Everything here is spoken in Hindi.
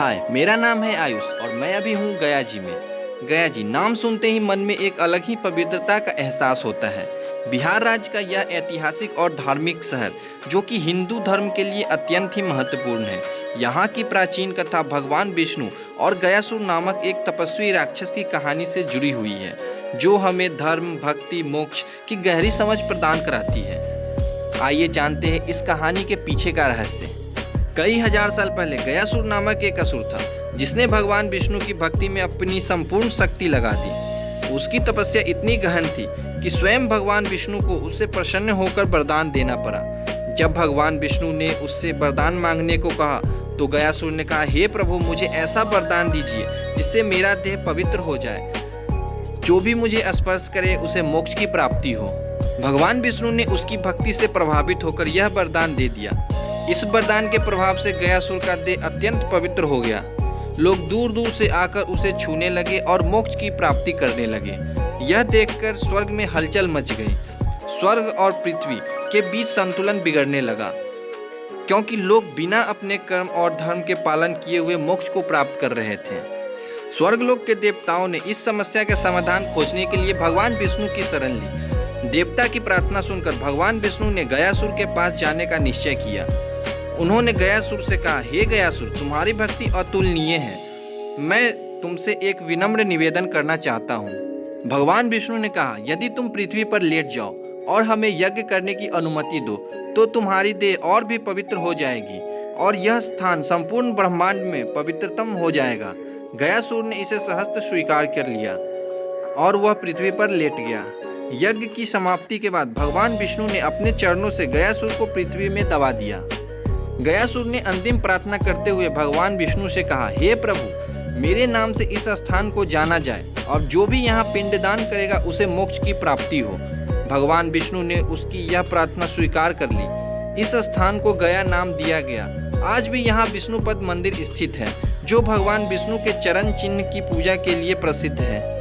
हाय, मेरा नाम है आयुष और मैं अभी हूँ गया जी में। गया जी नाम सुनते ही मन में एक अलग ही पवित्रता का एहसास होता है। बिहार राज्य का यह ऐतिहासिक और धार्मिक शहर, जो कि हिंदू धर्म के लिए अत्यंत ही महत्वपूर्ण है। यहाँ की प्राचीन कथा भगवान विष्णु और गयासुर नामक एक तपस्वी राक्षस की कहानी से जुड़ी हुई है, जो हमें धर्म, भक्ति, मोक्ष की गहरी समझ प्रदान कराती है। आइए जानते हैं इस कहानी के पीछे का रहस्य। कई हजार साल पहले गयासुर नामक एक असुर था, जिसने भगवान विष्णु की भक्ति में अपनी संपूर्ण शक्ति लगा दी। उसकी तपस्या इतनी गहन थी कि स्वयं भगवान विष्णु को उससे प्रसन्न होकर वरदान देना पड़ा। जब भगवान विष्णु ने उससे वरदान मांगने को कहा, तो गयासुर ने कहा, हे प्रभु, मुझे ऐसा वरदान दीजिए जिससे मेरा देह पवित्र हो जाए। जो भी मुझे स्पर्श करे उसे मोक्ष की प्राप्ति हो। भगवान विष्णु ने उसकी भक्ति से प्रभावित होकर यह वरदान दे दिया। इस वरदान के प्रभाव से गयासुर का देह अत्यंत पवित्र हो गया। लोग दूर दूर से आकर उसे छूने लगे और मोक्ष की प्राप्ति करने लगे। यह देखकर स्वर्ग में हलचल मच गई। स्वर्ग और पृथ्वी के बीच संतुलन बिगड़ने लगा, क्योंकि लोग बिना अपने कर्म और धर्म के पालन किए हुए मोक्ष को प्राप्त कर रहे थे। स्वर्गलोक के देवताओं ने इस समस्या का समाधान खोजने के लिए भगवान विष्णु की शरण ली। देवता की प्रार्थना सुनकर भगवान विष्णु ने गयासुर के पास जाने का निश्चय किया। उन्होंने गयासुर से कहा, हे गयासुर, तुम्हारी भक्ति अतुलनीय है। मैं तुमसे एक विनम्र निवेदन करना चाहता हूँ। भगवान विष्णु ने कहा, यदि तुम पृथ्वी पर लेट जाओ और हमें यज्ञ करने की अनुमति दो, तो तुम्हारी देह और भी पवित्र हो जाएगी और यह स्थान संपूर्ण ब्रह्मांड में पवित्रतम हो जाएगा। गयासुर ने इसे सहर्ष स्वीकार कर लिया और वह पृथ्वी पर लेट गया। यज्ञ की समाप्ति के बाद भगवान विष्णु ने अपने चरणों से गयासुर को पृथ्वी में दबा दिया। गयासुर ने अंतिम प्रार्थना करते हुए भगवान विष्णु से कहा, हे प्रभु, मेरे नाम से इस स्थान को जाना जाए और जो भी यहाँ पिंडदान करेगा उसे मोक्ष की प्राप्ति हो। भगवान विष्णु ने उसकी यह प्रार्थना स्वीकार कर ली। इस स्थान को गया नाम दिया गया। आज भी यहाँ विष्णुपद मंदिर स्थित है, जो भगवान विष्णु के चरण चिन्ह की पूजा के लिए प्रसिद्ध है।